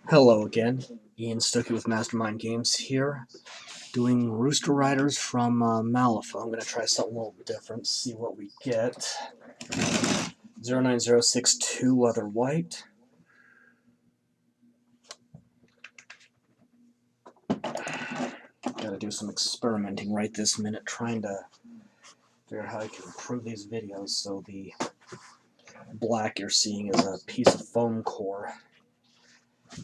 Hello again, Ian Stuckey with Mastermind Games here, doing Rooster Riders from Malifaux. I'm going to try something a little different, see what we get. 09062 leather white. Got to do some experimenting right this minute, trying to figure out how I can improve these videos so the black you're seeing is a piece of foam core.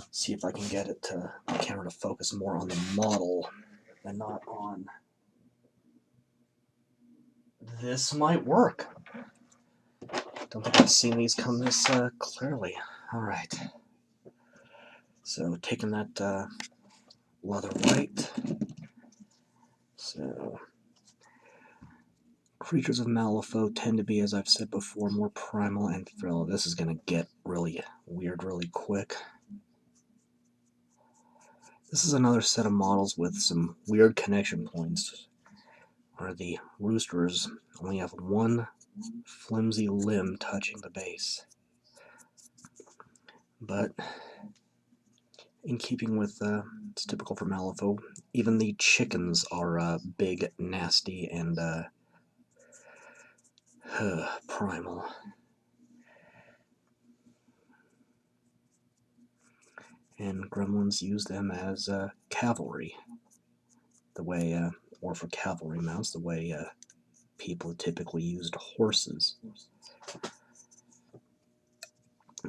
See if I can get it to the camera to focus more on the model and not on. This might work. Don't think I've seen these come this clearly. Alright. So taking that leather white. So creatures of Malifaux tend to be, as I've said before, more primal and feral. This is going to get really weird really quick. This is another set of models with some weird connection points, where the roosters only have one flimsy limb touching the base. But in keeping with, it's typical for Malifaux, even the chickens are big, nasty, and primal. And Gremlins use them as cavalry, the way, or for cavalry mounts, the way people typically used horses.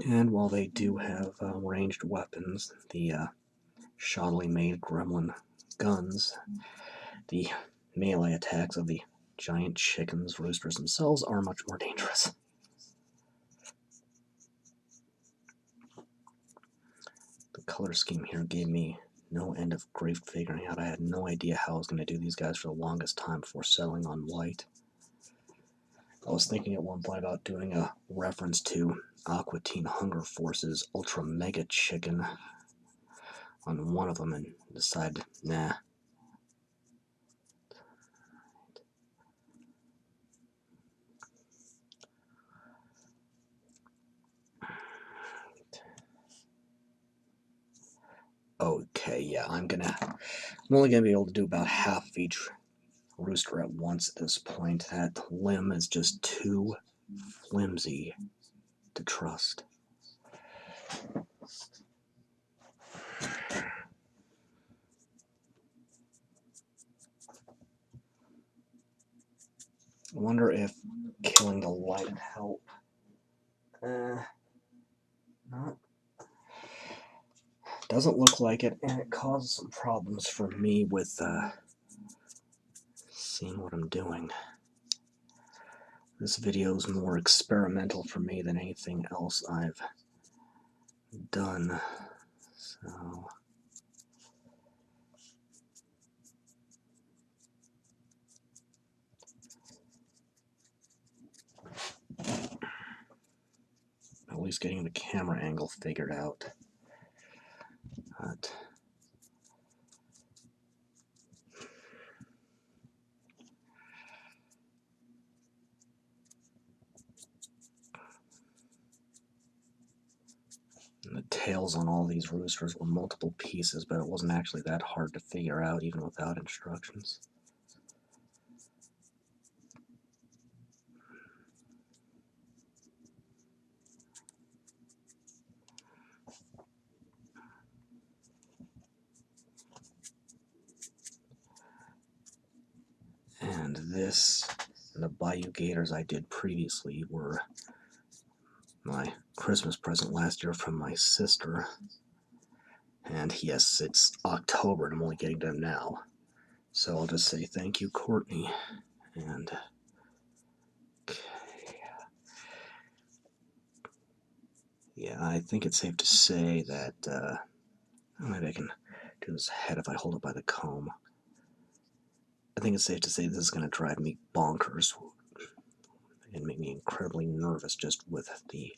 And while they do have ranged weapons, the shoddily made gremlin guns, the melee attacks of the giant chickens, roosters themselves are much more dangerous. The color scheme here gave me no end of grief figuring out. I had no idea how I was going to do these guys for the longest time before settling on white. I was thinking at one point about doing a reference to Aqua Teen Hunger Force's Ultra Mega Chicken on one of them and decided, nah. Okay, yeah, I'm only gonna be able to do about half of each rooster at once at this point. That limb is just too flimsy to trust. I wonder if killing the light would help. Not. Doesn't look like it, and it causes some problems for me with seeing what I'm doing. This video is more experimental for me than anything else I've done. So at least getting the camera angle figured out. But the tails on all these roosters were multiple pieces, but it wasn't actually that hard to figure out even without instructions. And this and the Bayou Gators I did previously were my Christmas present last year from my sister. And yes, it's October and I'm only getting to them now. So I'll just say thank you, Courtney. And okay. Yeah, I think it's safe to say that maybe I can do this head if I hold it by the comb. I think it's safe to say this is going to drive me bonkers and make me incredibly nervous just with the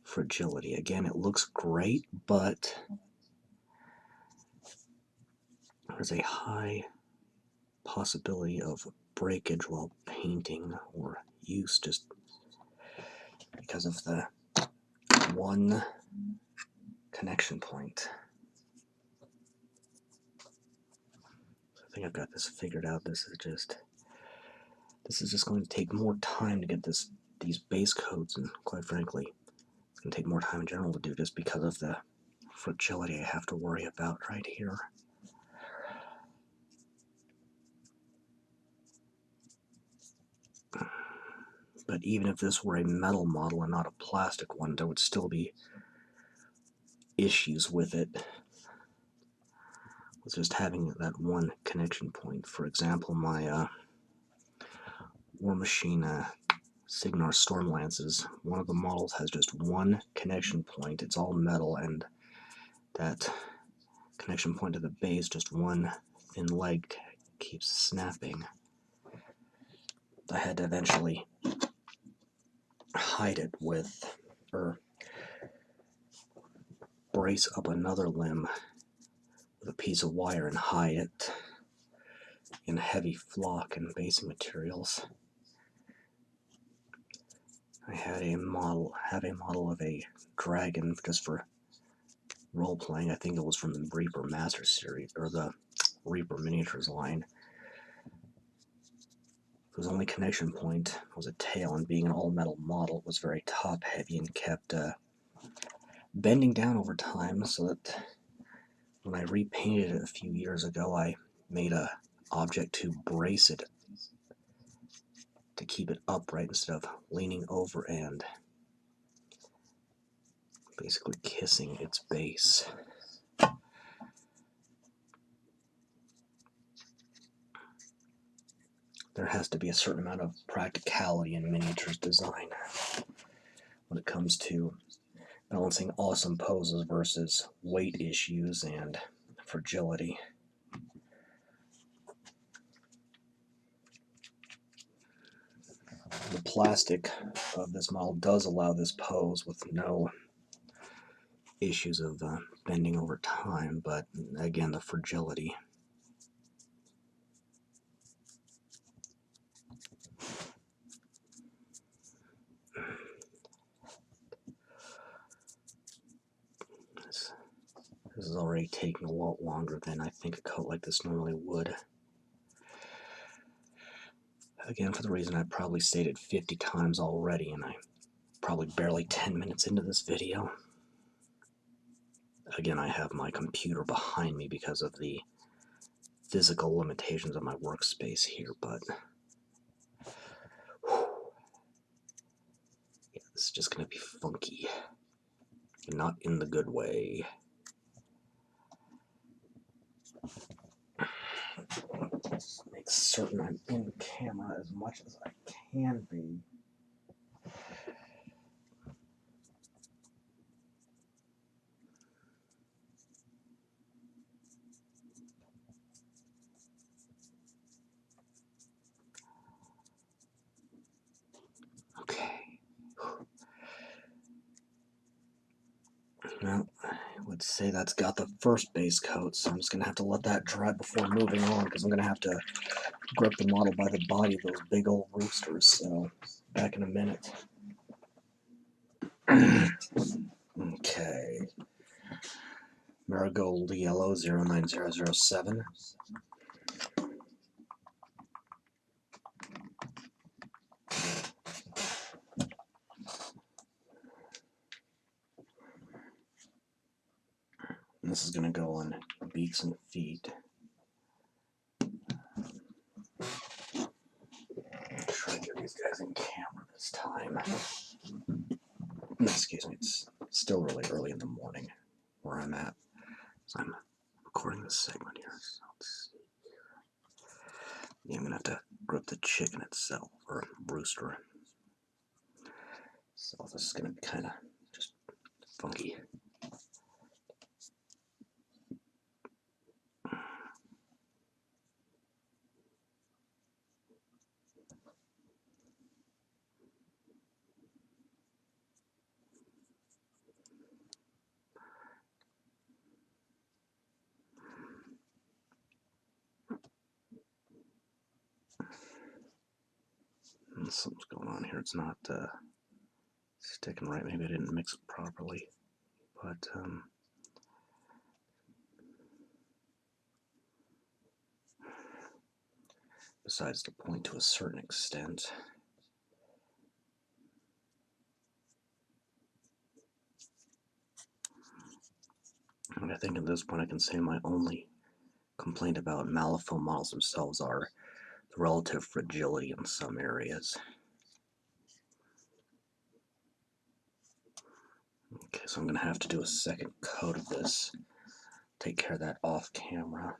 fragility. Again, it looks great, but there's a high possibility of breakage while painting or use just because of the one connection point. think I've got this figured out. This is just going to take more time to get these base coats, and quite frankly, it's going to take more time in general to do just because of the fragility I have to worry about right here. But even if this were a metal model and not a plastic one, there would still be issues with it. With just having that one connection point. For example, my War Machine Signar Stormlances, one of the models has just one connection point. It's all metal, and that connection point to the base, just one thin leg, keeps snapping. I had to eventually hide it with, or brace up another limb with a piece of wire and hide it in heavy flock and basing materials. I have a model of a dragon just for role playing. I think it was from the Reaper Master series, or the Reaper Miniatures line. Whose only connection point was a tail, and being an all-metal model, it was very top-heavy and kept bending down over time, so that when I repainted it a few years ago, I made a object to brace it, to keep it upright instead of leaning over and basically kissing its base. There has to be a certain amount of practicality in miniatures design when it comes to balancing awesome poses versus weight issues and fragility. The plastic of this model does allow this pose with no issues of bending over time, but again, the fragility. This is already taking a lot longer than I think a coat like this normally would. Again, for the reason I probably stated 50 times already, and I'm probably barely 10 minutes into this video. Again, I have my computer behind me because of the physical limitations of my workspace here, but yeah, this is just going to be funky. Not in the good way. Just make certain I'm in camera as much as I can be. Okay. Well, I would say that's got the first base coat, so I'm just going to have to let that dry before moving on, because I'm going to have to grip the model by the body of those big old roosters, so back in a minute. Okay. Marigold Yellow 09007. And this is going to go on beaks and feet. Try to get these guys in camera this time. Excuse me, it's still really early in the morning where I'm at. So I'm recording this segment here. So let's see here. Yeah, I'm going to have to grip the chicken itself, or rooster. So this is going to be kind of just funky. Something's going on here. It's not sticking right. Maybe I didn't mix it properly. But besides the point to a certain extent. And I think at this point I can say my only complaint about Malifaux models themselves are the relative fragility in some areas. Okay, so I'm going to have to do a second coat of this. Take care of that off camera.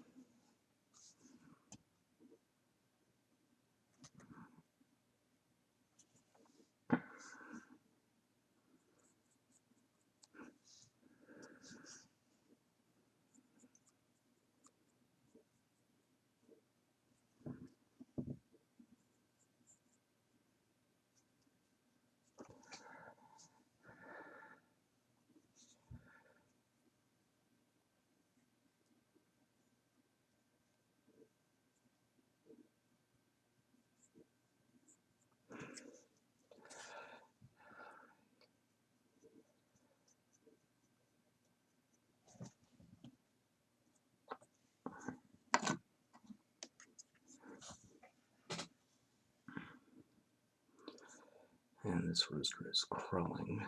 And this rooster is crowing.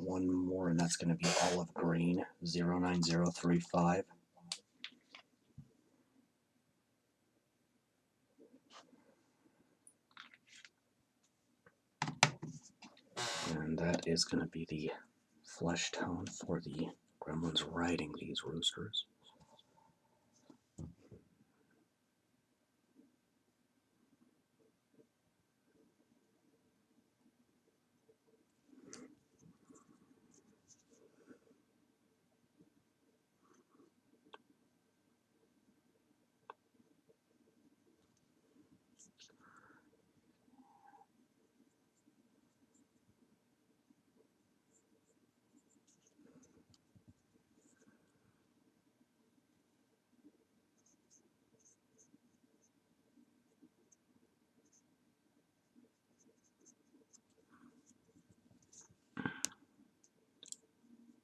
One more, and that's going to be olive green, 09035. And that is going to be the flesh tone for the gremlins riding these roosters.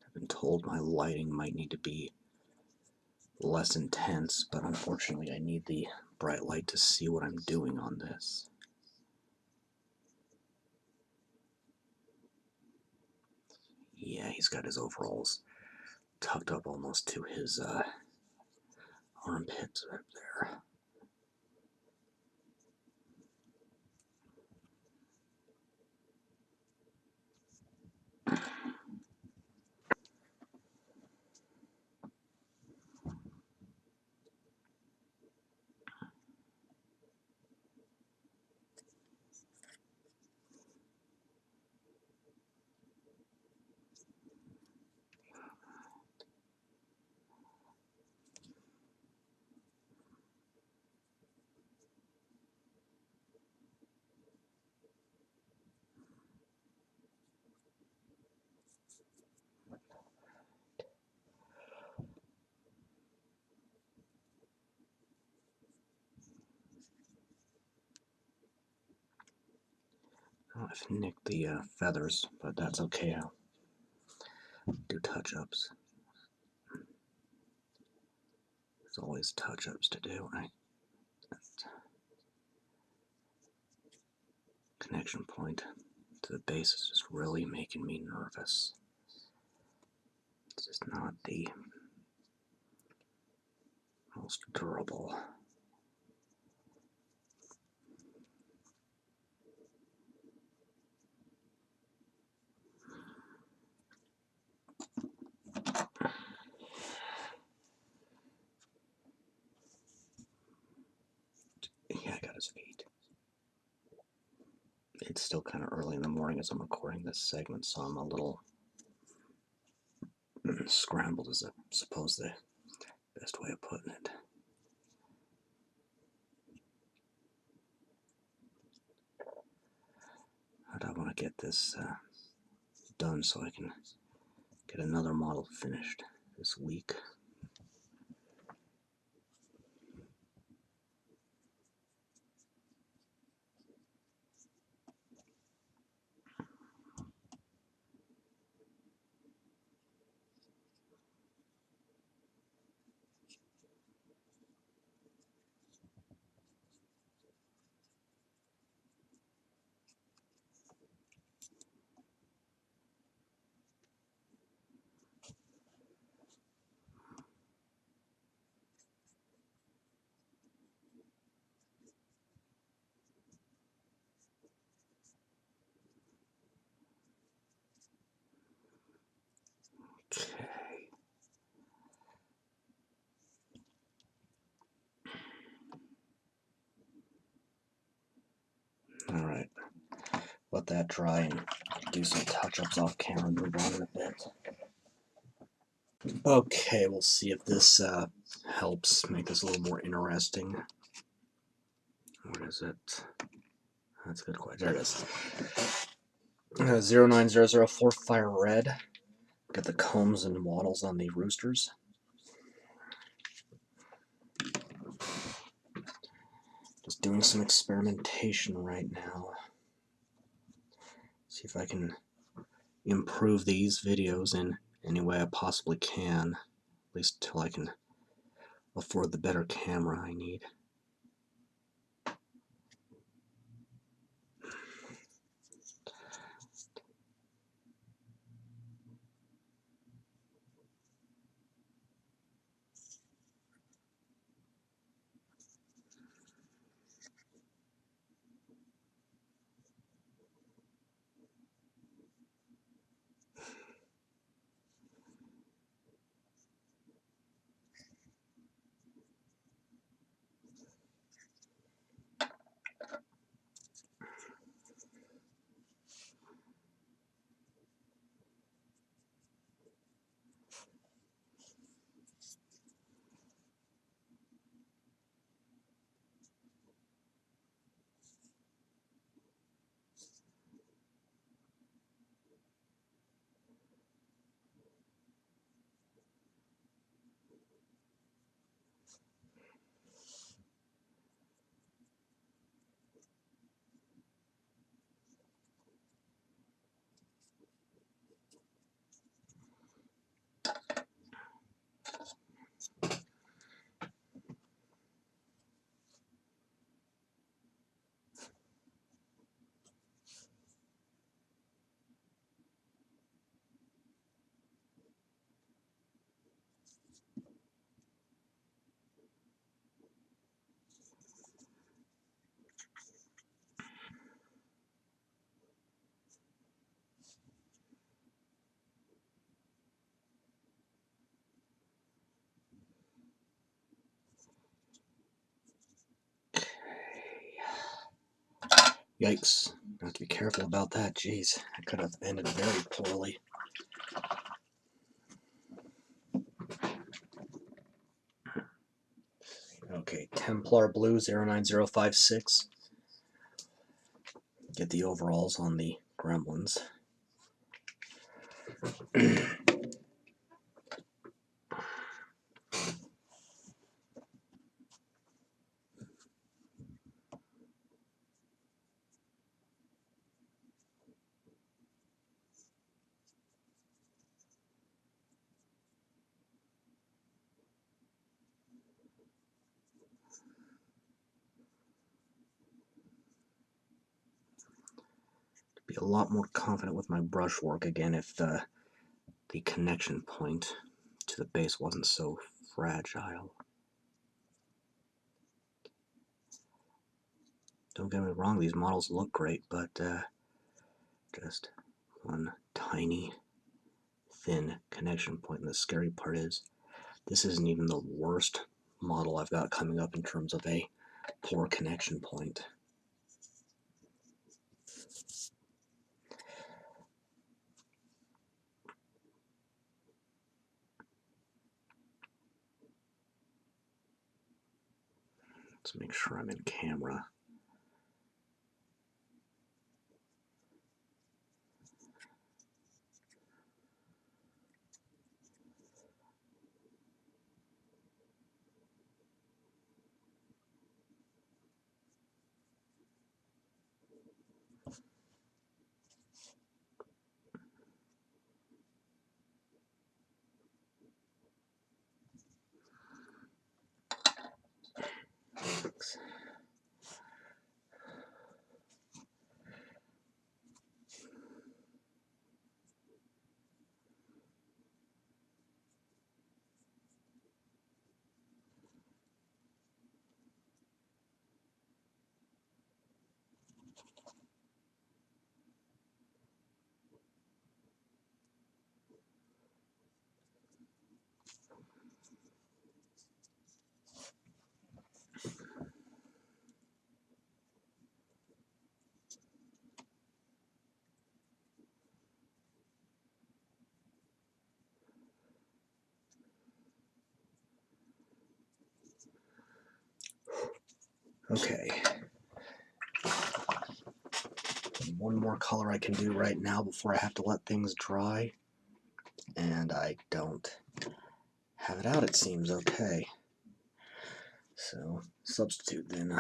I've been told my lighting might need to be less intense, but unfortunately I need the bright light to see what I'm doing on this. Yeah, he's got his overalls tucked up almost to his armpits right there. Oh, I've nicked the feathers, but that's okay. I'll do touch-ups. There's always touch-ups to do, right? That connection point to the base is just really making me nervous. It's just not the most durable. size 8. It's still kind of early in the morning as I'm recording this segment, so I'm a little scrambled, is I suppose the best way of putting it. But I want to get this done so I can get another model finished this week. Okay. Alright. Let that dry and do some touch-ups off camera and move on in a bit. Okay, we'll see if this helps make this a little more interesting. What is it? That's a good question. There it is. 09004 Fire Red. Got the combs and wattles on the roosters. Just doing some experimentation right now. See if I can improve these videos in any way I possibly can. At least till I can afford the better camera I need. Yikes. I have to be careful about that. Jeez, I could have ended very poorly. Okay, Templar Blue 09056. Get the overalls on the Gremlins. Be a lot more confident with my brushwork again if the connection point to the base wasn't so fragile. Don't get me wrong, these models look great, but just one tiny, thin connection point. And the scary part is, this isn't even the worst model I've got coming up in terms of a poor connection point. Let's make sure I'm in camera. Thanks. Okay. One more color I can do right now before I have to let things dry. And I don't have it out, it seems. Okay. So, substitute then.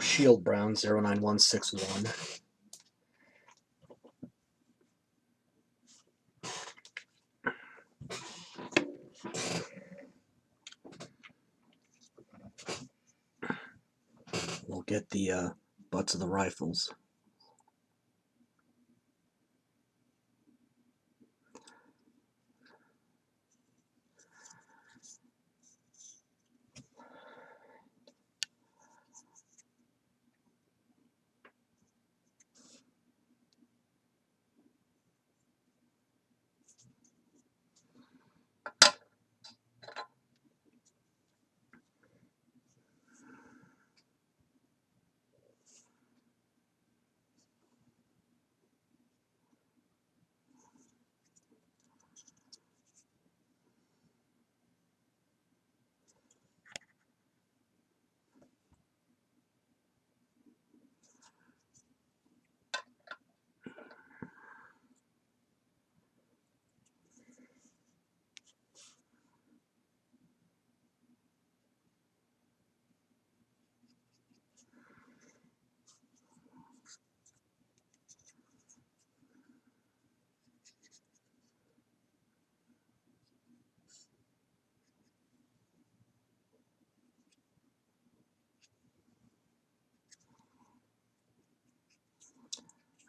Shield Brown 09161. We'll get the butts of the rifles.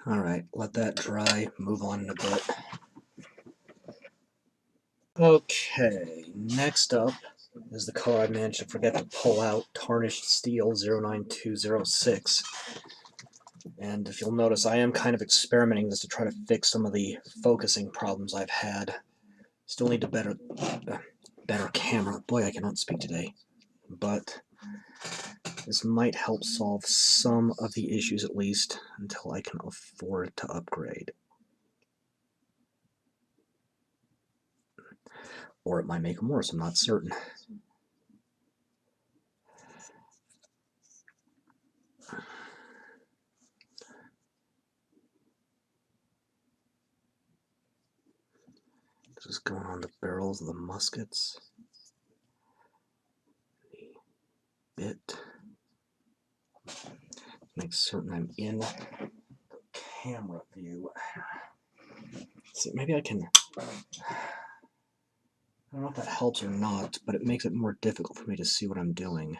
Alright, let that dry, move on in a bit. Okay, next up is the color I managed to forget to pull out, Tarnished Steel 09206. And if you'll notice, I am kind of experimenting this to try to fix some of the focusing problems I've had. Still need a better camera. Boy, I cannot speak today. But this might help solve some of the issues at least until I can afford to upgrade. Or it might make them worse, I'm not certain. Just going on the barrels of the muskets. The bit. Make certain I'm in the camera view. See, maybe I can... I don't know if that helps or not, but it makes it more difficult for me to see what I'm doing.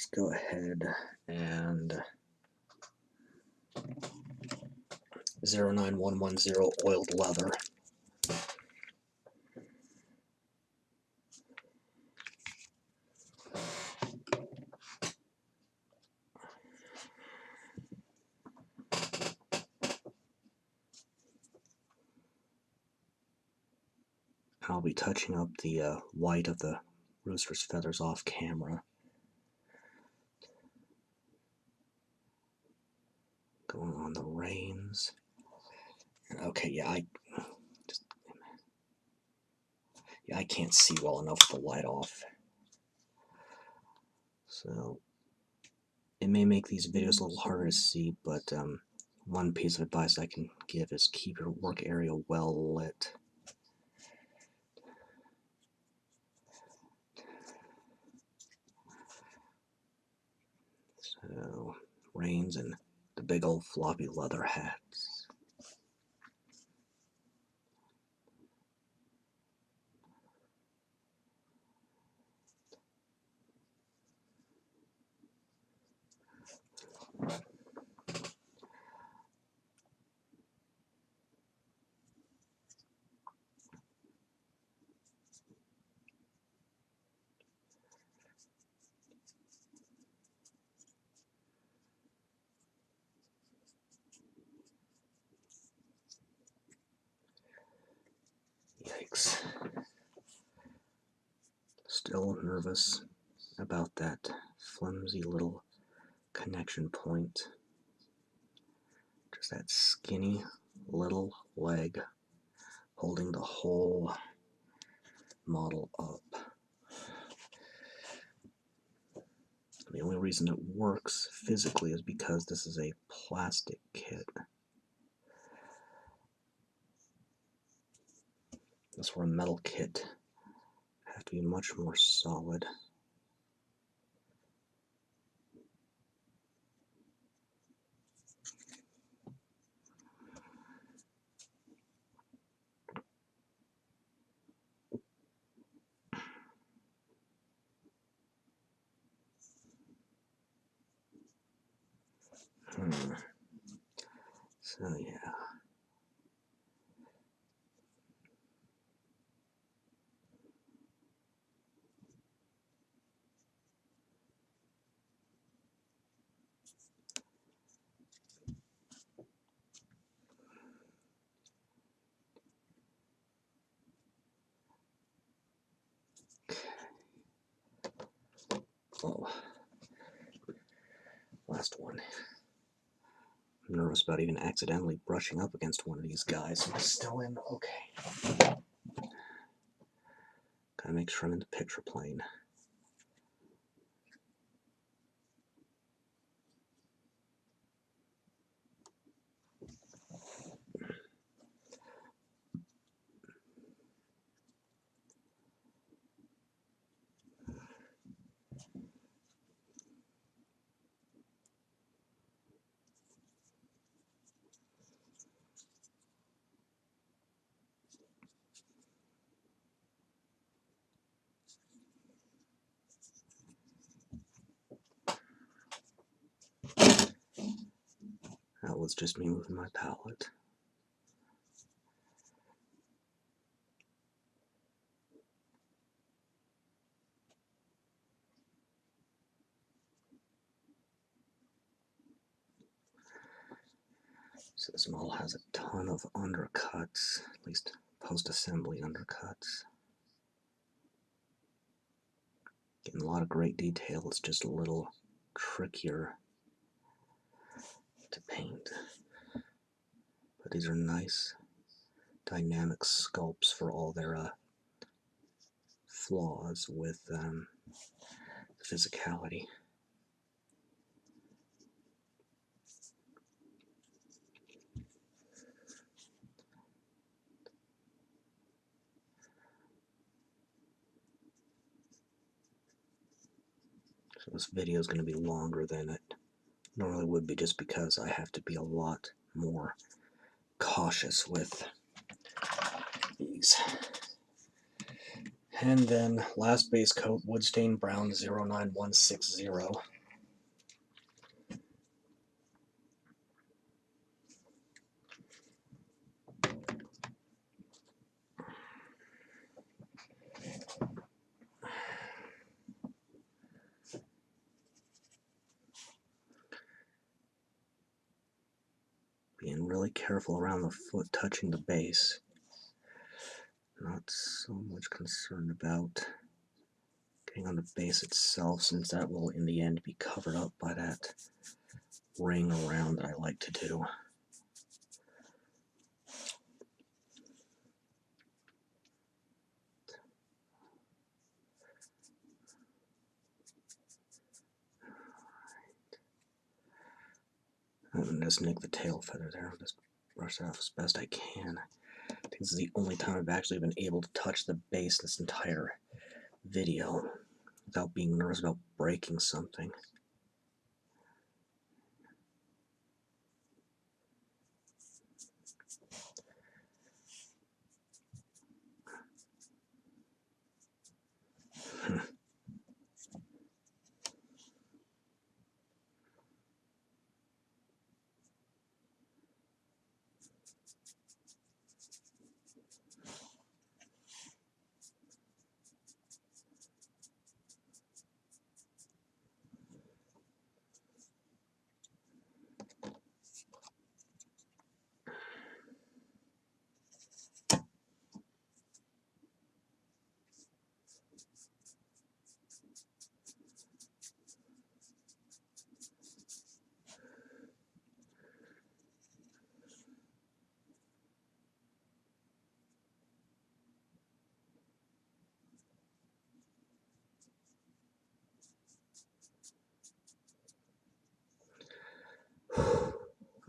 let's go ahead and 09110 oiled leather. I'll be touching up the white of the rooster's feathers off camera. Going on the reins. Okay, yeah, I can't see well enough with the light off. So it may make these videos a little harder to see, but one piece of advice I can give is keep your work area well lit. So, reins and the big old floppy leather hats. Yikes. Still nervous about that flimsy little connection point. Just that skinny little leg holding the whole model up. The only reason it works physically is because this is a plastic kit. This were a metal kit, have to be much more solid. So yeah. Oh, last one. I'm nervous about even accidentally brushing up against one of these guys. Am I still in? Okay. Gotta make sure I'm in the picture plane. That was just me moving my palette. So this model has a ton of undercuts, at least post-assembly undercuts. Getting a lot of great detail, it's just a little trickier to paint. But these are nice, dynamic sculpts for all their flaws with physicality. So this video is going to be longer than it normally would be, just because I have to be a lot more cautious with these. And then last base coat, Woodstain Brown 09160. really careful around the foot touching the base. Not so much concerned about getting on the base itself, since that will in the end be covered up by that ring around that I like to do. I'm going to just nick the tail feather there. Just brush that off as best I can. I think this is the only time I've actually been able to touch the base this entire video without being nervous about breaking something.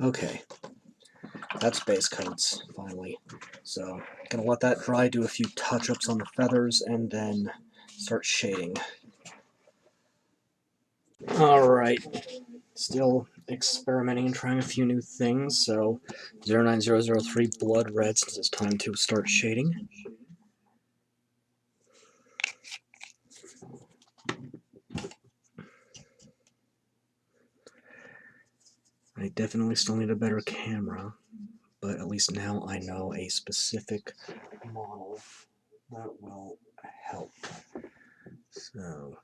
Okay, that's base coats, finally. So, gonna let that dry, do a few touch-ups on the feathers, and then start shading. Alright, still experimenting and trying a few new things, so 09003 Blood Red, since it's time to start shading. I definitely still need a better camera, but at least now I know a specific model that will help. So,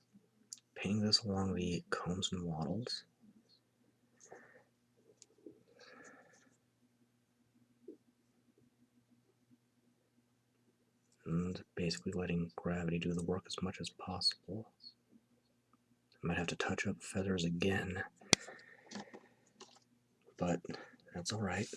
painting this along the combs and wattles. And basically letting gravity do the work as much as possible. I might have to touch up feathers again, but that's alright.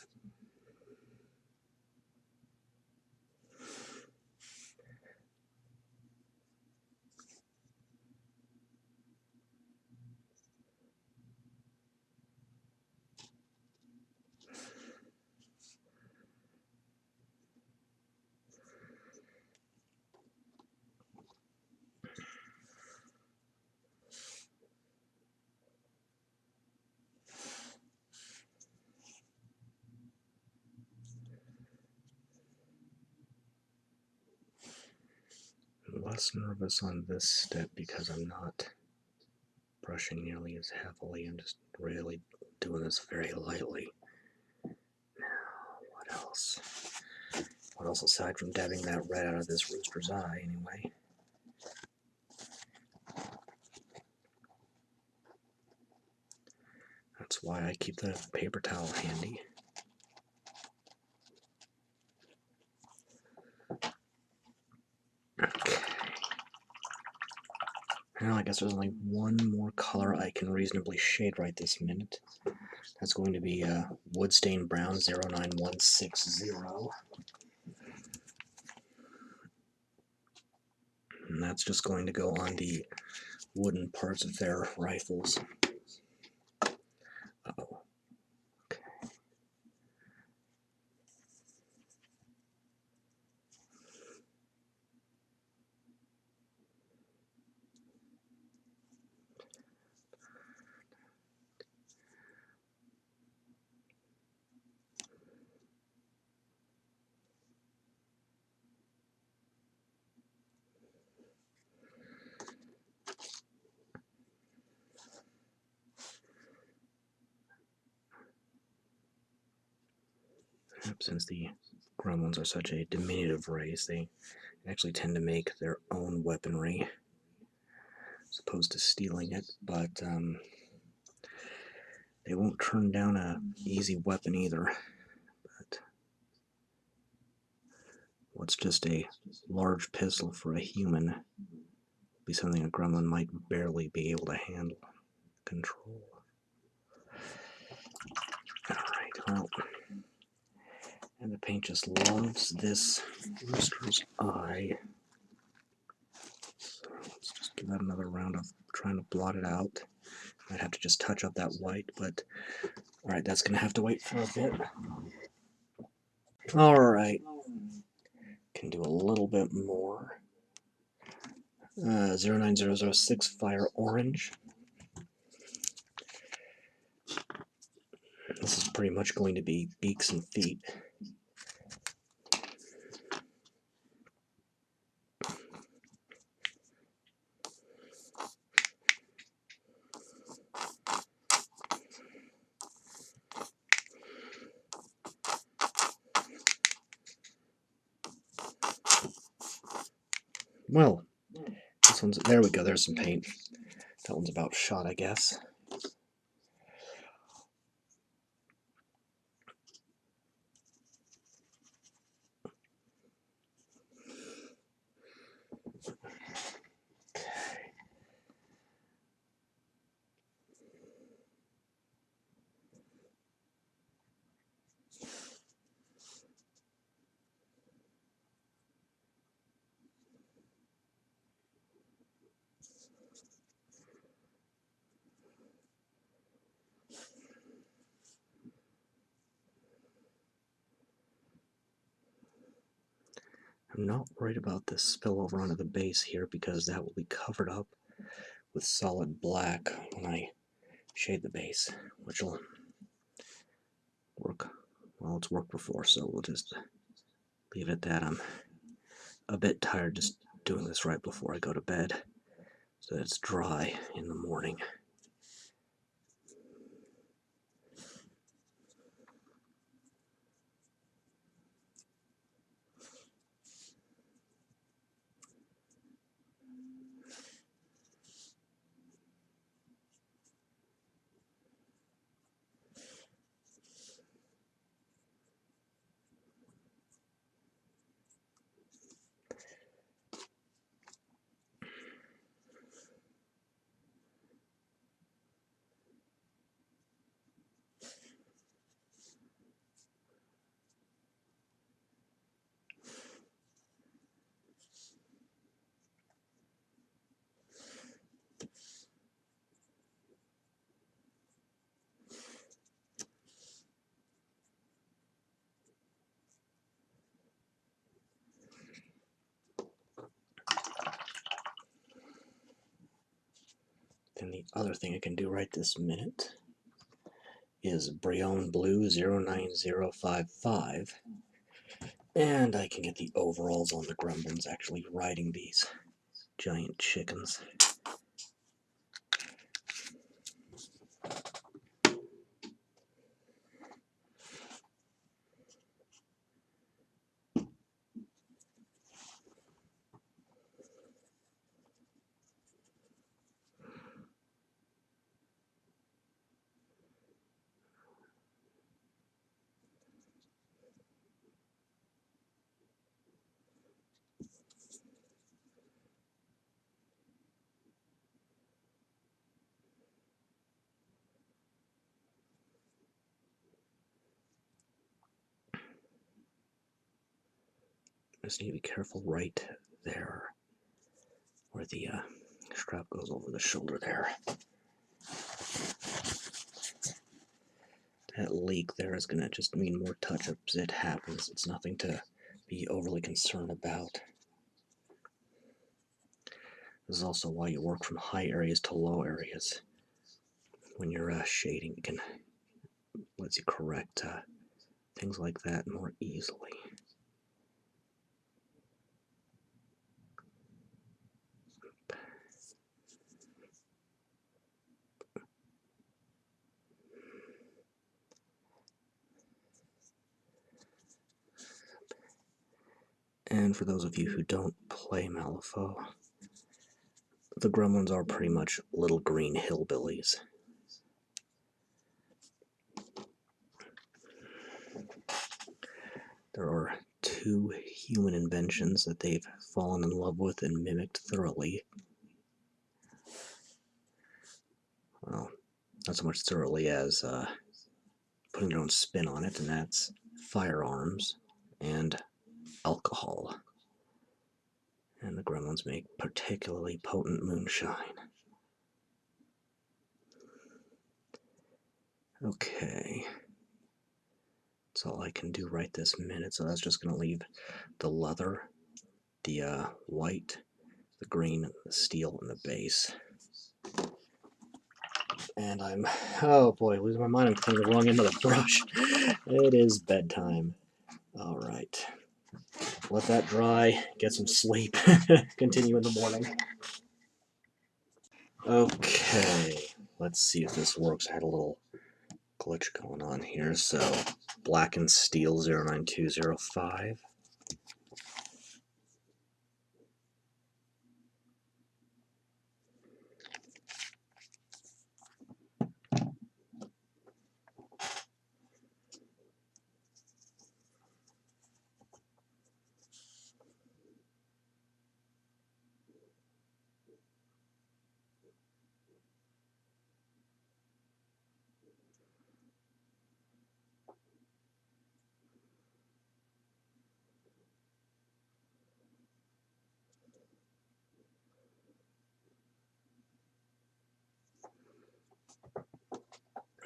I'm less nervous on this step because I'm not brushing nearly as heavily. I'm just really doing this very lightly. Now, what else? What else aside from dabbing that red out of this rooster's eye, anyway? That's why I keep the paper towel handy. Okay. Now I guess there's only one more color I can reasonably shade right this minute. That's going to be Woodstain Brown 09160. And that's just going to go on the wooden parts of their rifles. Uh-oh. Okay. Since the Gremlins are such a diminutive race, they actually tend to make their own weaponry as opposed to stealing it, but they won't turn down an easy weapon either. what's just a large pistol for a human be something a gremlin might barely be able to handle, control. Alright, well, and the paint just loves this rooster's eye. So let's just give that another round of trying to blot it out. Might have to just touch up that white, but alright, that's going to have to wait for a bit. Alright, can do a little bit more. 09006 Fire Orange. This is pretty much going to be beaks and feet. Well, this one's, there we go, there's some paint. That one's about shot, I guess. I'm not worried about this spillover onto the base here because that will be covered up with solid black when I shade the base, which will work. Well, it's worked before, so we'll just leave it at that. I'm a bit tired just doing this right before I go to bed so that it's dry in the morning. Then the other thing I can do right this minute is Breonne Blue 09055, and I can get the overalls on the Gremlins actually riding these giant chickens. Just need to be careful right there where the strap goes over the shoulder there. That leak there is going to just mean more touch-ups. It happens. It's nothing to be overly concerned about. This is also why you work from high areas to low areas. When you're shading, you can lets you correct things like that more easily. And for those of you who don't play Malifaux, the Gremlins are pretty much little green hillbillies. There are 2 human inventions that they've fallen in love with and mimicked thoroughly. Well, not so much thoroughly as putting their own spin on it, and that's firearms and alcohol. And the Gremlins make particularly potent moonshine. Okay. That's all I can do right this minute, so that's just going to leave the leather, the white, the green, the steel, and the base. And oh boy, losing my mind, I'm putting the wrong end of the brush. It is bedtime. Alright. Let that dry, get some sleep, continue in the morning. Okay, let's see if this works. I had a little glitch going on here, so Blackened Steel 09205.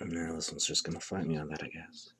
No, this one's just gonna fight me on that, I guess.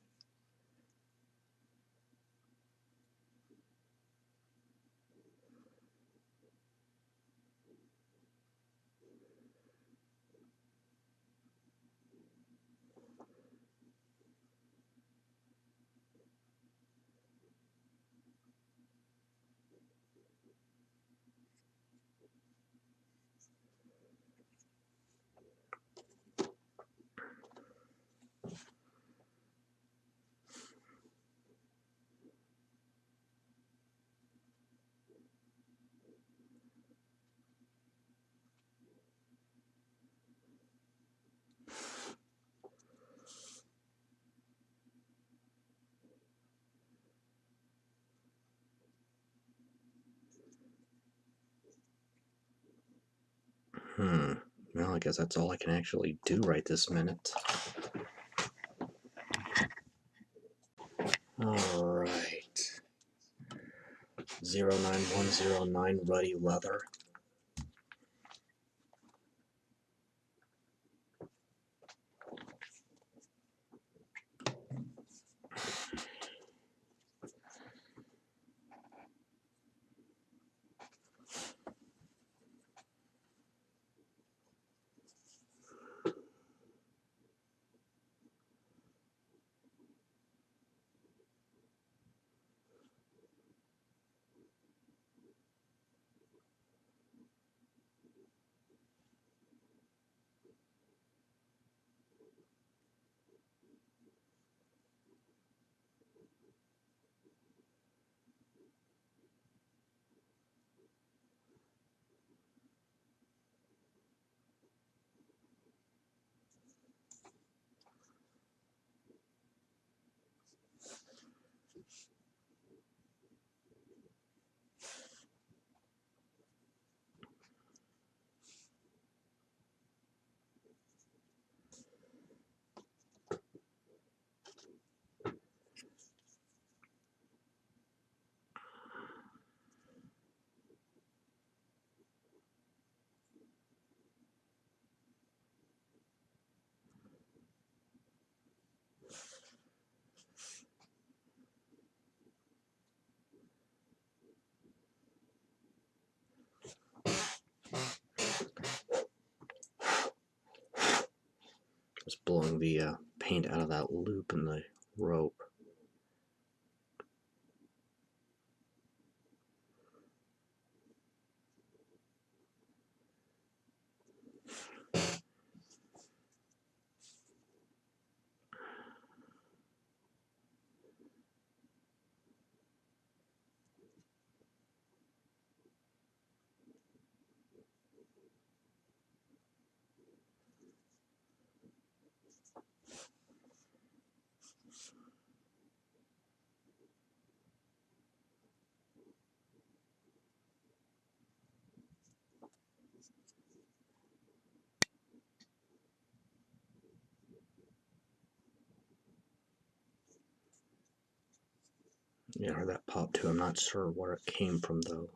Well, I guess that's all I can actually do right this minute. Alright. 09109 Ruddy Leather. Just blowing the paint out of that loop in the rope. Yeah, I heard that pop too. I'm not sure where it came from though.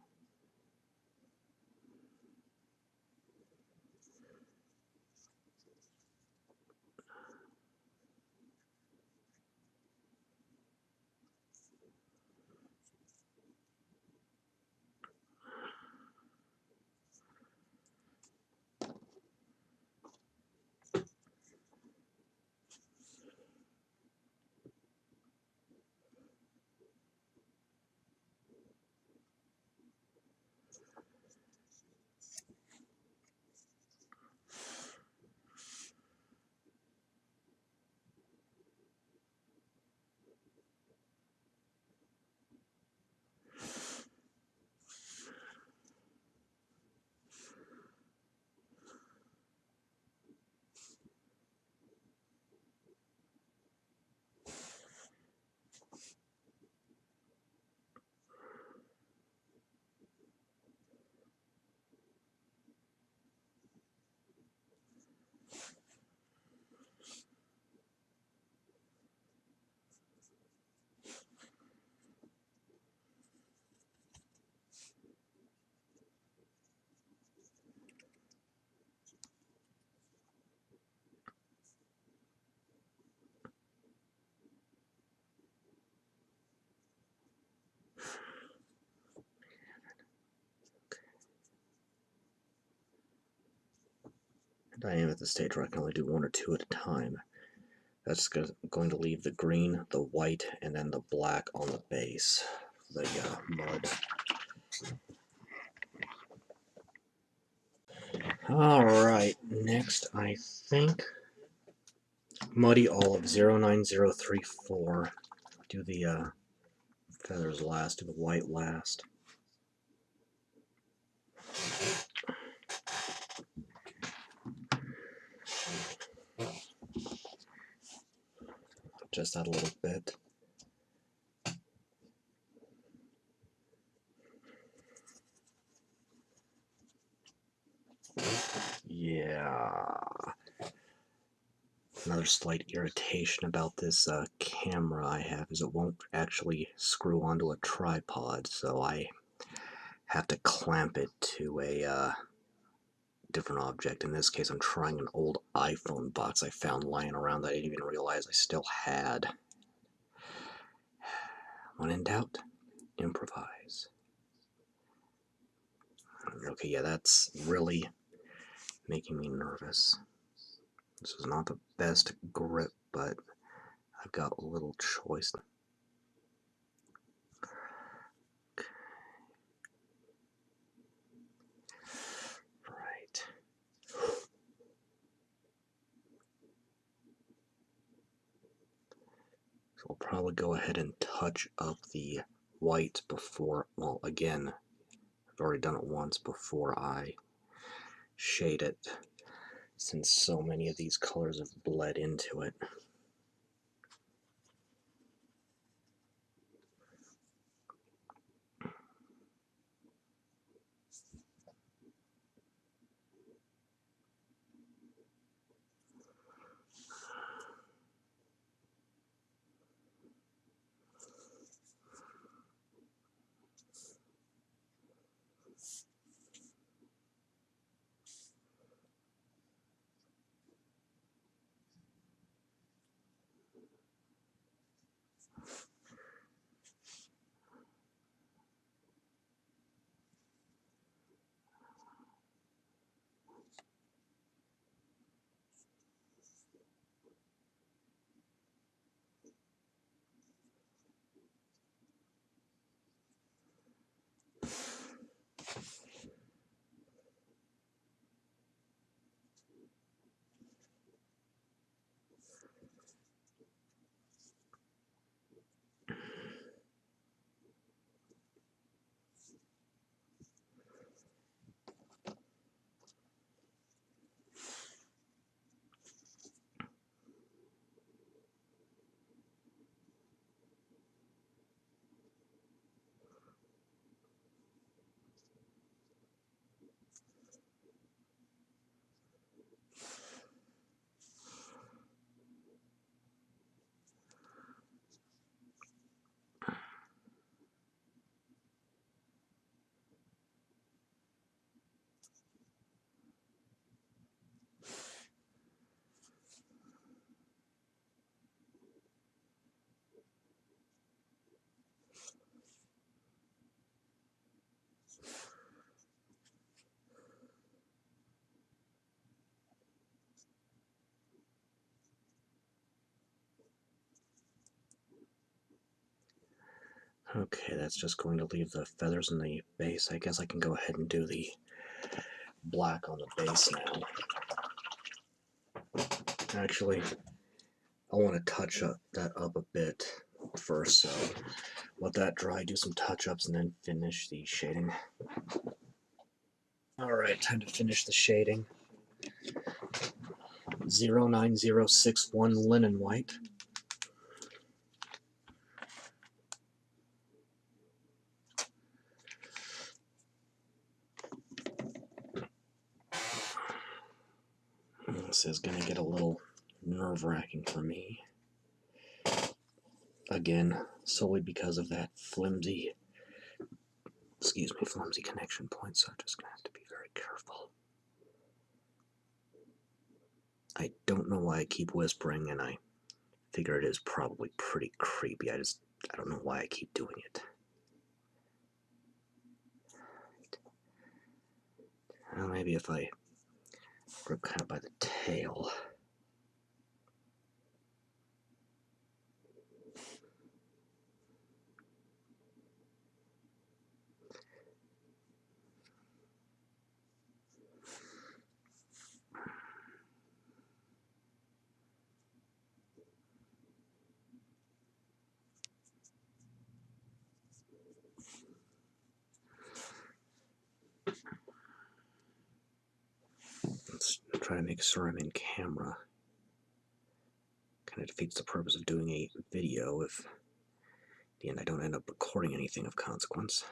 And I am at the stage where I can only do one or two at a time. That's going to leave the green, the white, and then the black on the base. The mud. Alright, next I think Muddy Olive 09034. Do the feathers last, do the white last. Just that a little bit. Yeah. Another slight irritation about this camera I have is it won't actually screw onto a tripod, so I have to clamp it to a different object. In this case, I'm trying an old iPhone box I found lying around that I didn't even realize I still had. When in doubt, improvise. Okay, yeah, that's really making me nervous. This is not the best grip, but I've got little choice. Right. So we'll probably go ahead and touch up the white before, well, again, I've already done it once before I shade it, since so many of these colors have bled into it. Okay, that's just going to leave the feathers in the base. I guess I can go ahead and do the black on the base now. Actually, I want to touch that up a bit first, so let that dry, do some touch-ups, and then finish the shading. Alright, time to finish the shading. 09061 linen white. This is going to get a little nerve-wracking for me. Again, solely because of that flimsy connection point, so I'm just going to have to be very careful. I don't know why I keep whispering, and I figure it is probably pretty creepy. I don't know why I keep doing it. Well, maybe if I grab kind of by the tail. Let's try to make sure I'm in camera. Kind of defeats the purpose of doing a video if, at the end, I don't end up recording anything of consequence.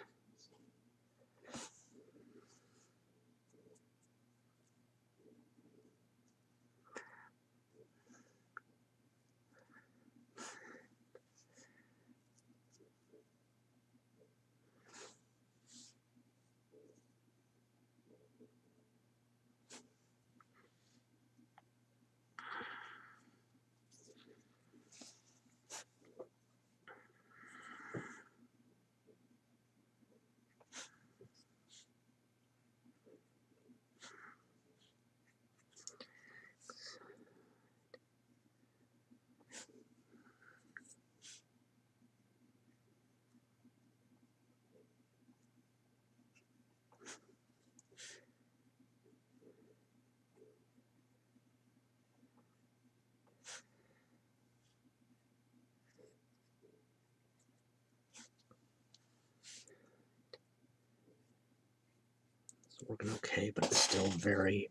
It's working okay, but it's still very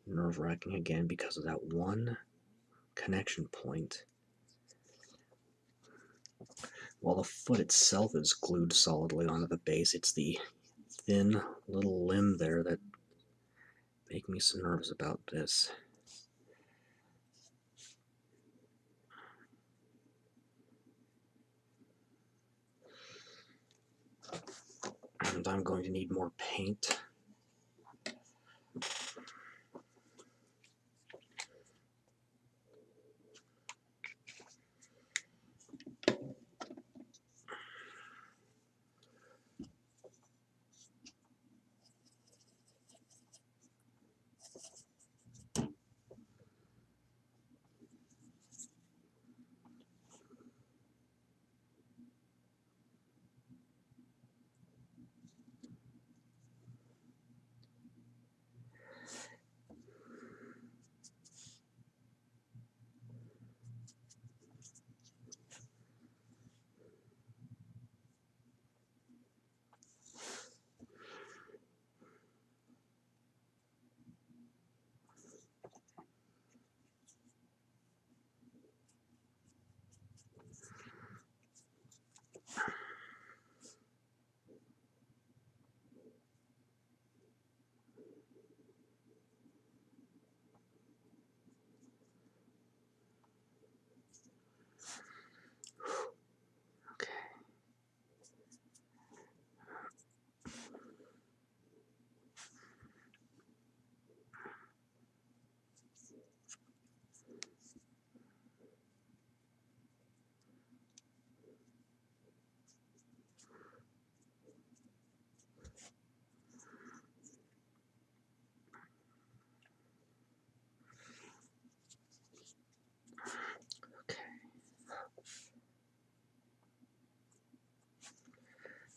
nerve-wracking again because of that one connection point. While the foot itself is glued solidly onto the base, it's the thin little limb there that make me so nervous about this. And I'm going to need more paint.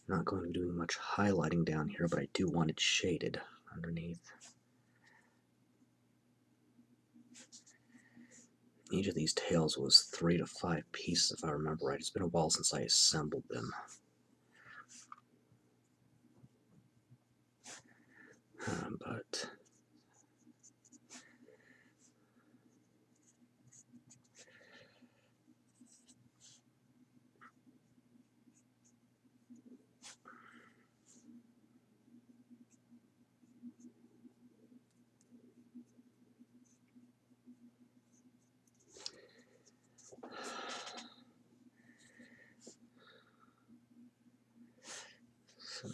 Not going to be doing much highlighting down here, but I do want it shaded underneath. Each of these tails was 3 to 5 pieces, if I remember right. It's been a while since I assembled them. But so,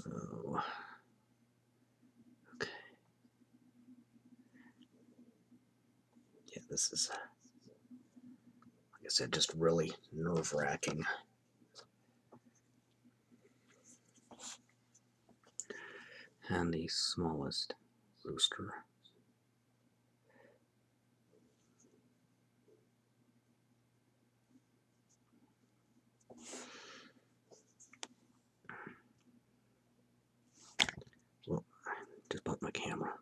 okay. Yeah, this is, like I said, just really nerve-wracking. And the smallest rooster. Well, just bumped my camera.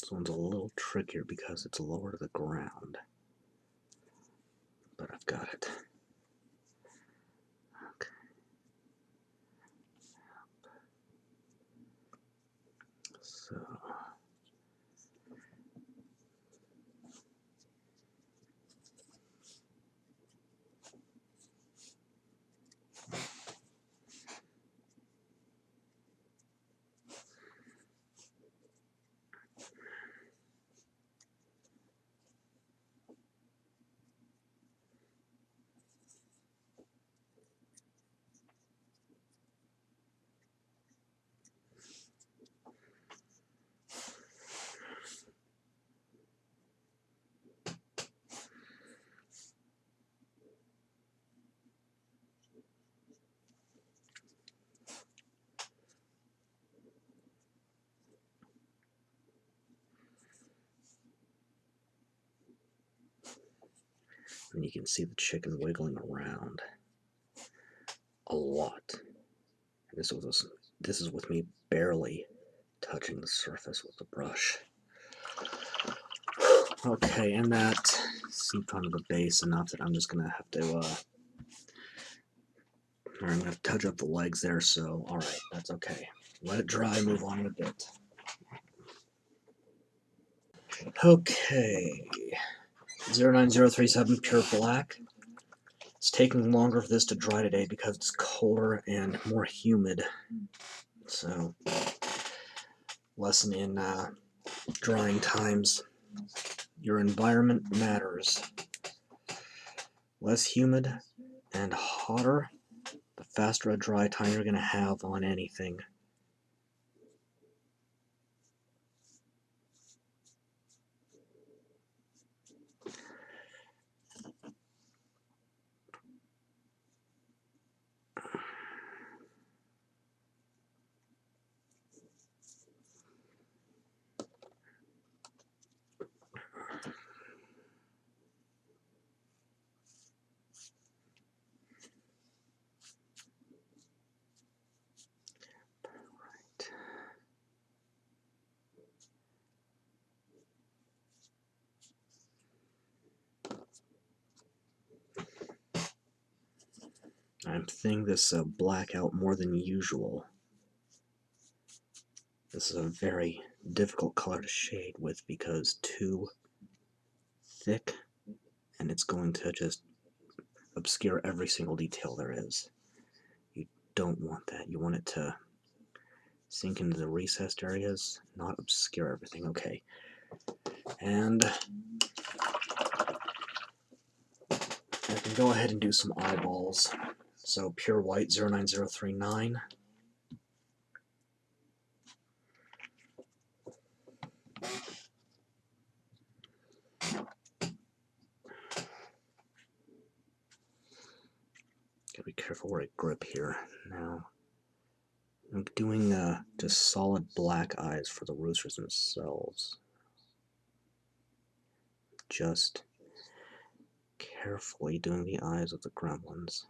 This one's a little trickier because it's lower to the ground. But I've got it. Okay. So and you can see the chicken wiggling around a lot. And this is with me barely touching the surface with the brush. Okay, and that seeped onto the base enough that I'm just gonna have to I'm gonna touch up the legs there, so alright, that's okay. Let it dry, move on in a bit. Okay. 09037 pure black. It's taking longer for this to dry today because it's colder and more humid. So, lesson in drying times. Your environment matters. Less humid and hotter, the faster a dry time you're going to have on anything. I'm thinning this black out more than usual. This is a very difficult color to shade with because too thick, and it's going to just obscure every single detail there is. You don't want that. You want it to Sink into the recessed areas, not obscure everything. Okay. And I can go ahead and do some eyeballs. So pure white 09039. Gotta be careful where I grip here. Now I'm doing just solid black eyes for the roosters themselves. Just carefully doing the eyes of the gremlins.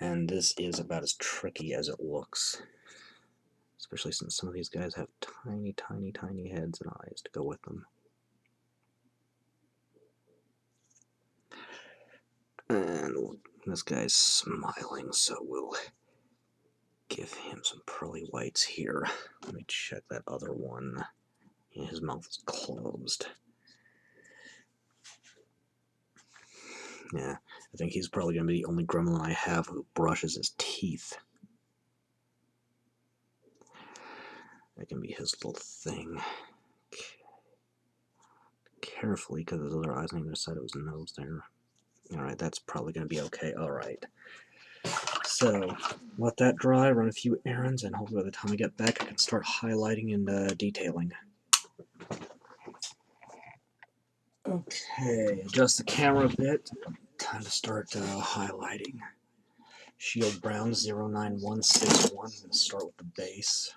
And this is about as tricky as it looks. Especially since some of these guys have tiny, tiny, tiny heads and eyes to go with them. And this guy's smiling, so we'll give him some pearly whites here. Let me check that other one. Yeah, his mouth is closed. Yeah, I think he's probably going to be the only gremlin I have who brushes his teeth. That can be his little thing. Okay. Carefully, because there's other eyes on either side of his nose there. Alright, that's probably going to be okay. Alright. So, let that dry, run a few errands, and hopefully by the time I get back I can start highlighting and detailing. Okay, adjust the camera a bit. Time to start highlighting. Shield Brown 09161. I'm going to start with the base.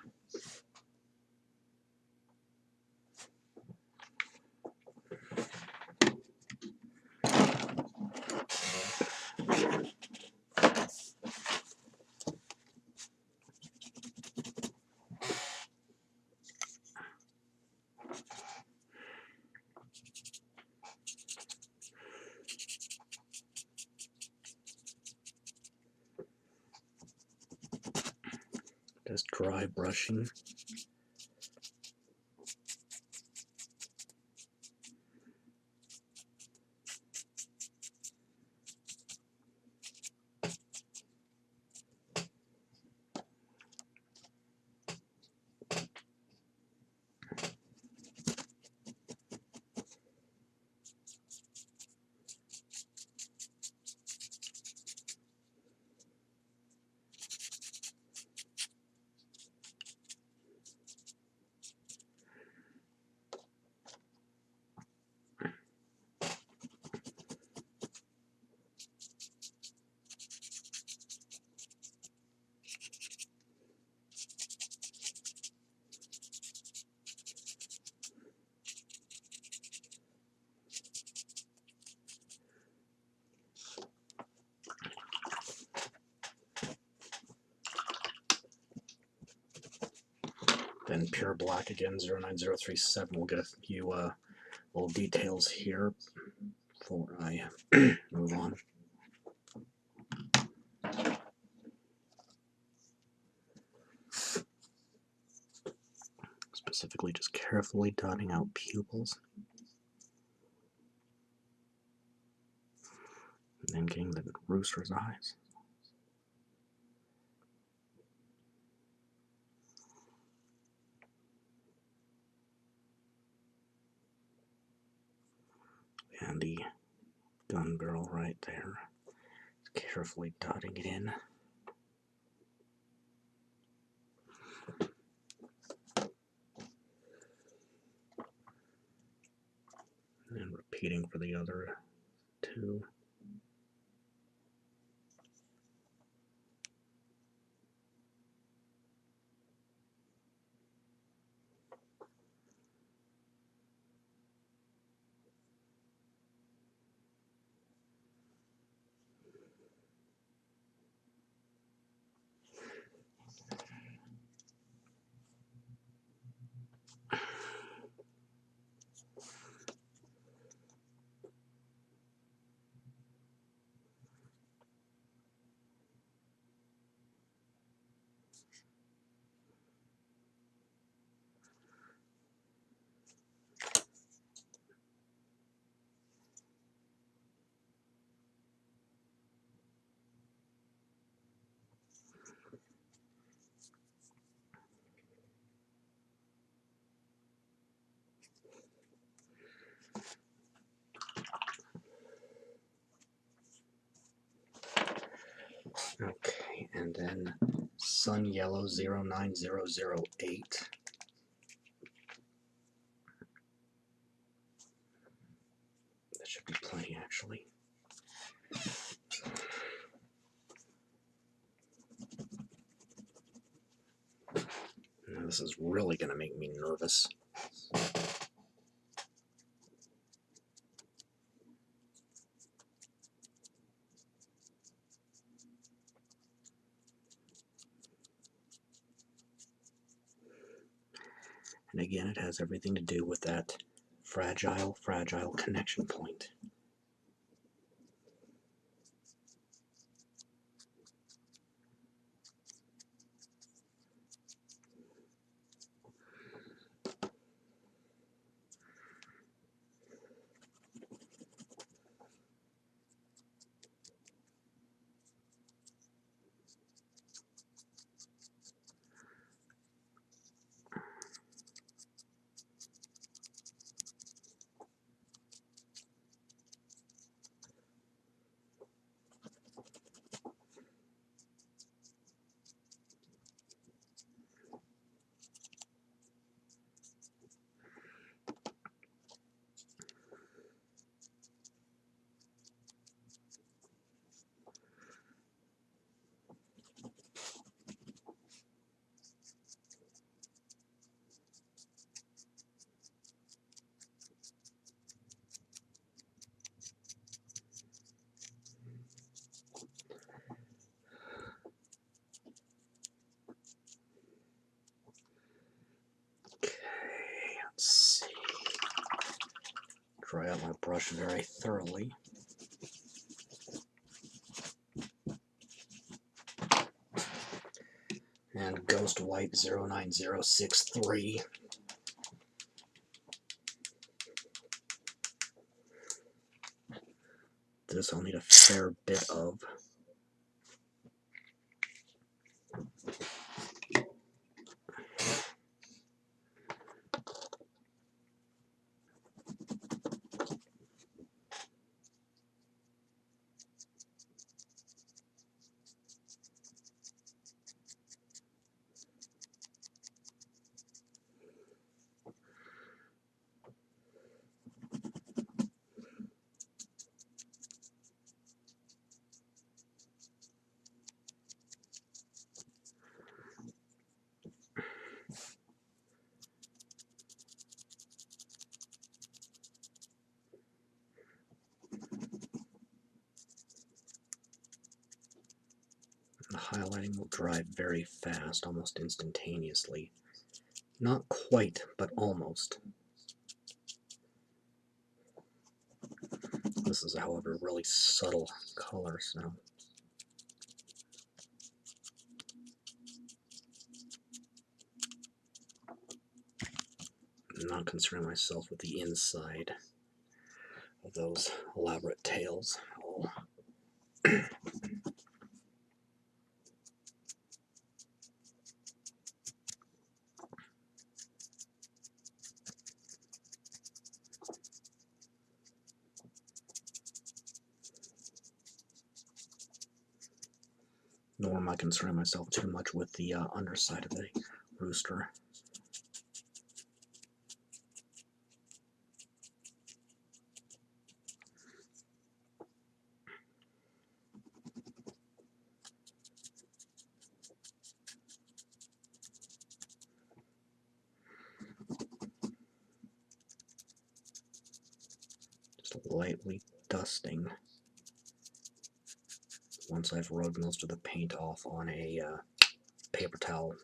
Just dry brushing. Then pure black again, 09037. We'll get a few little details here before I move on. Specifically just carefully dotting out pupils. And then getting the rooster's eyes. And the gun barrel right there. Carefully dotting it in. And repeating for the other two. then Sun Yellow 09008. That should be plenty, actually. Now, this is really going to make me nervous. And again, it has everything to do with that fragile connection point. Let's see. Dry out my brush very thoroughly. And Ghost White 09063. This I'll need a fair bit of. The highlighting will dry very fast, almost instantaneously. Not quite, but almost. This is, however, really subtle color, so I'm not concerning myself with the inside of those elaborate tails. Nor am I concerning myself too much with the underside of the rooster. Just lightly dusting once I've rubbed most of the paint off on a paper towel.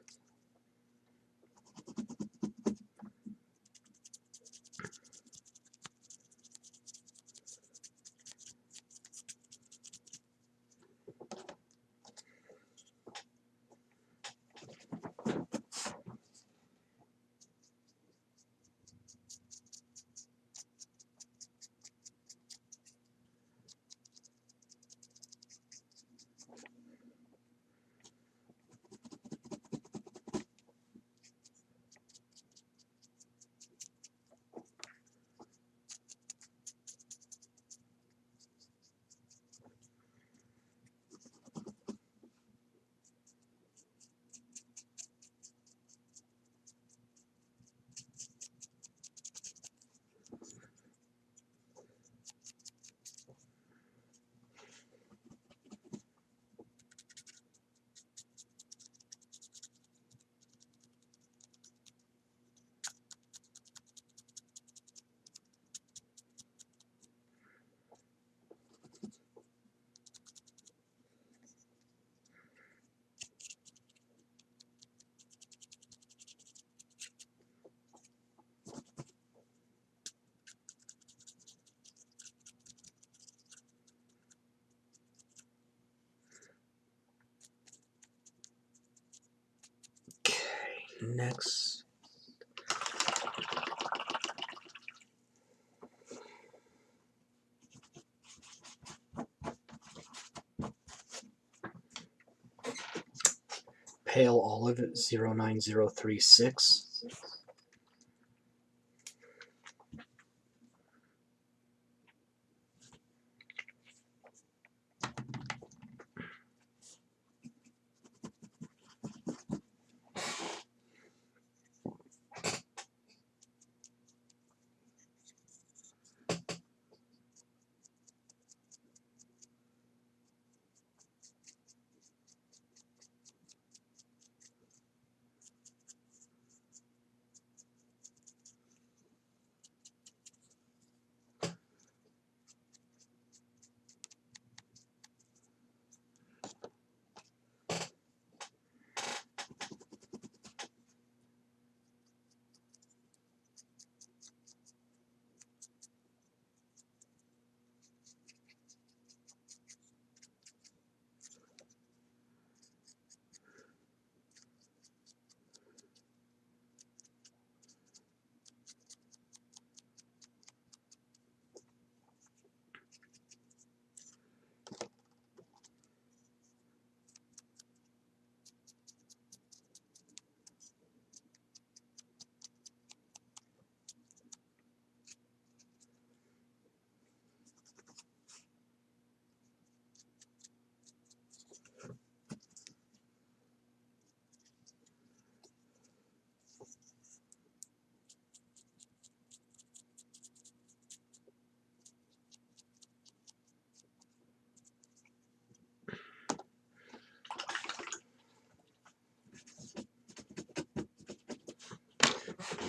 Next, Pale Olive 09036.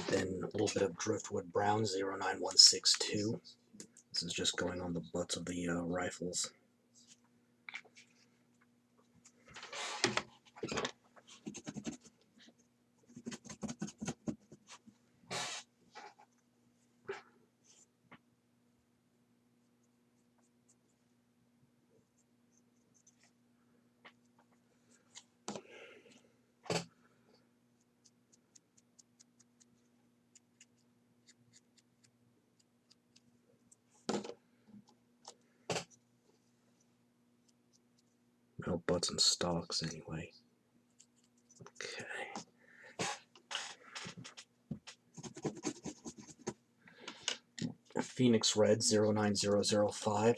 Then a little bit of Driftwood Brown 09162. This is just going on the butts of the rifles. No butts and stalks anyway. Okay. Phoenix Red 09005.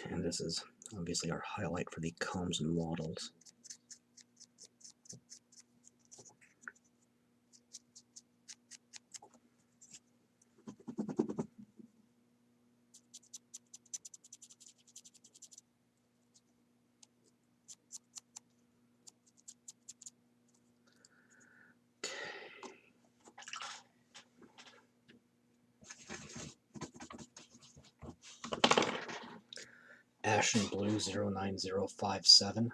And this is obviously our highlight for the combs and wattles. Ashen Blue 09057.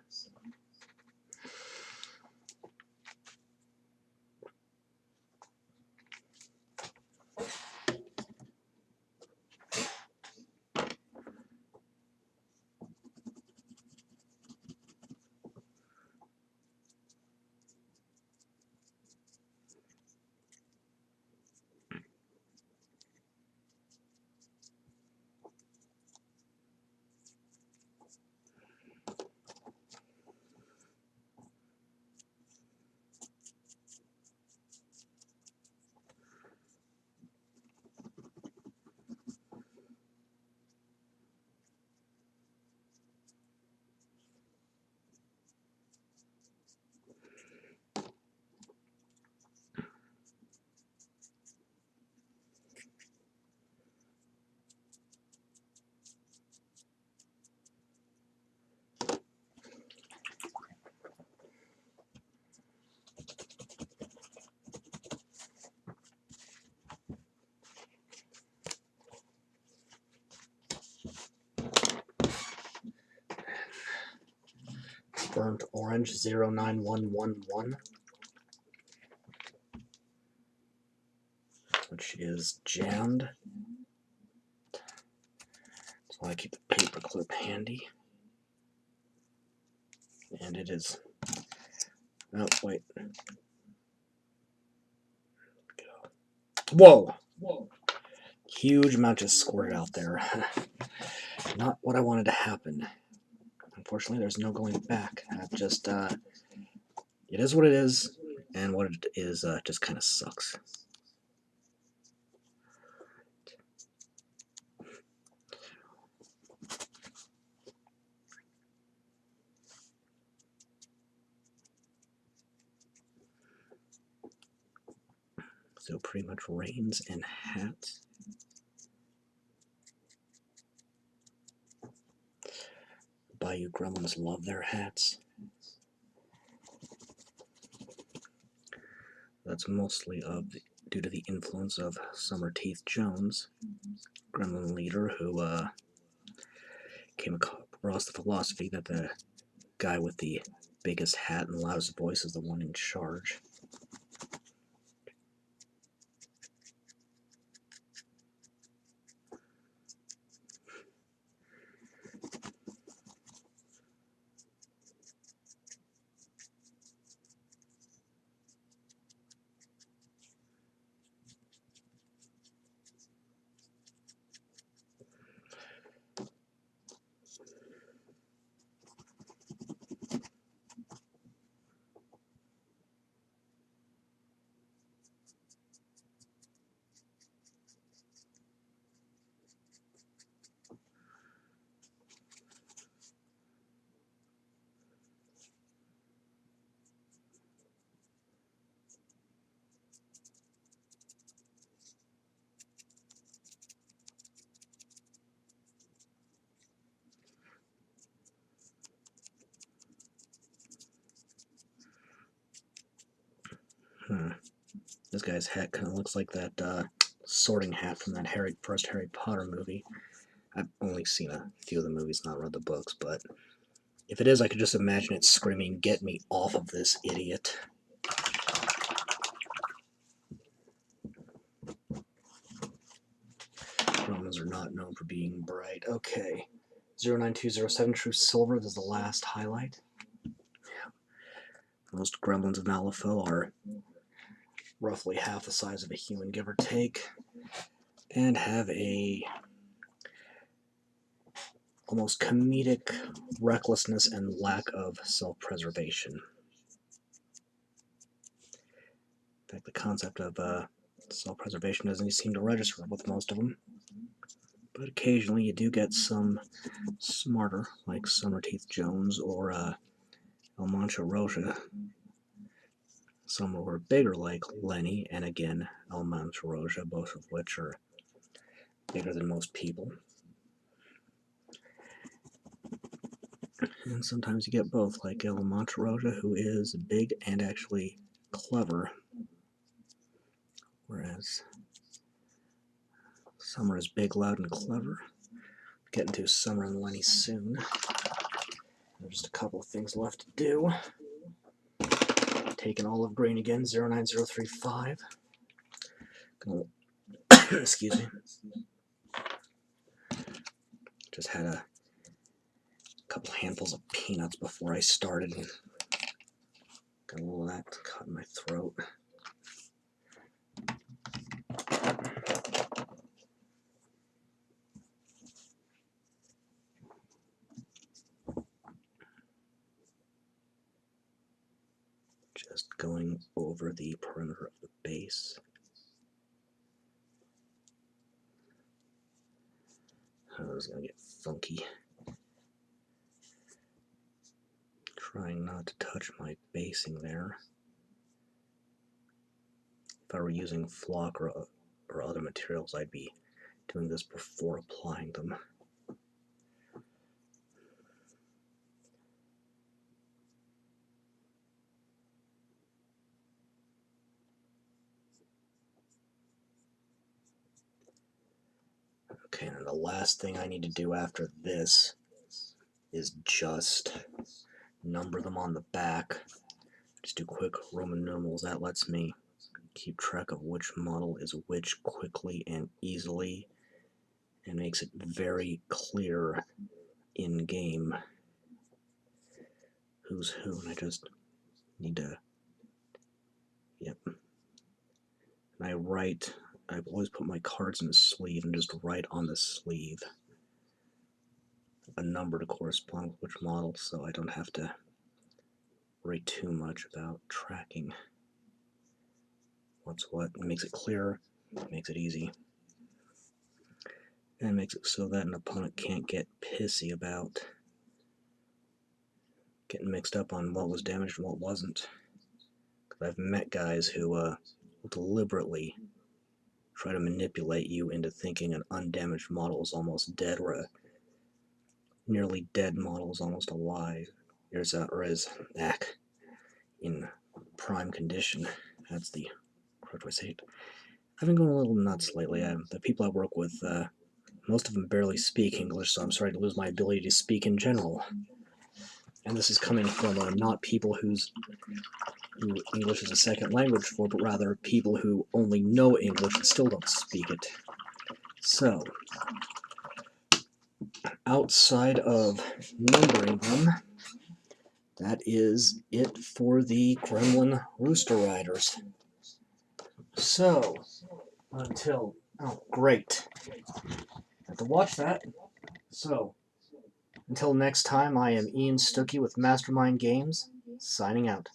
burnt orange 09111, which is jammed. That's why I keep the paper clip handy. And it is. Oh, wait. Whoa! Huge amount just squirted out there. Not what I wanted to happen. Unfortunately, there's no going back. Just, it is what it is, and what it is just kind of sucks. So pretty much reins and hats. Bayou Gremlins love their hats. That's mostly due to the influence of Summerteeth Jones, Gremlin leader, who came across the philosophy that the guy with the biggest hat and loudest voice is the one in charge. This guy's hat kind of looks like that sorting hat from that first Harry Potter movie. I've only seen a few of the movies, not read the books, but if it is, I could just imagine it screaming, "Get me off of this idiot." Romans are not known for being bright. Okay. 09207 Truesilver, this is the last highlight. Yeah. Most Gremlins of Malifaux are roughly half the size of a human, give or take, and have a almost comedic recklessness and lack of self-preservation. In fact, the concept of self-preservation doesn't seem to register with most of them. But occasionally you do get some smarter, like Summerteeth Jones or El Mancha Roja. Some were bigger, like Lenny, and again, El Mancha Roja, both of which are bigger than most people. And sometimes you get both, like El Mancha Roja, who is big and actually clever, whereas Summer is big, loud, and clever. Get into Summer and Lenny soon. There's just a couple of things left to do. Taking olive green again, 09035. Gonna, excuse me. Just had a couple handfuls of peanuts before I started. Got a little of that caught in my throat. Just going over the perimeter of the base. Oh, this is gonna get funky. Trying not to touch my basing there. If I were using flock or other materials, I'd be doing this before applying them. Okay, and the last thing I need to do after this is just number them on the back. Just do quick Roman numerals. That lets me keep track of which model is which quickly and easily, and makes it very clear in game who's who. And I just need to, yep. And I've always put my cards in the sleeve and just write on the sleeve a number to correspond with which model, so I don't have to worry too much about tracking what's what. It makes it clear, it makes it easy, and it makes it so that an opponent can't get pissy about getting mixed up on what was damaged and what wasn't. Because I've met guys who will deliberately try to manipulate you into thinking an undamaged model is almost dead, or a nearly dead model is almost alive, or is in prime condition. That's the correct way to say it. I've been going a little nuts lately. The people I work with, most of them barely speak English, so I'm starting to lose my ability to speak in general. And this is coming from not people who English is a second language for, but rather people who only know English and still don't speak it. So, outside of numbering them, that is it for the Gremlin Rooster Riders. So, until... oh, great. I have to watch that. So, until next time, I am Ian Stuckey with Mastermind Games, signing out.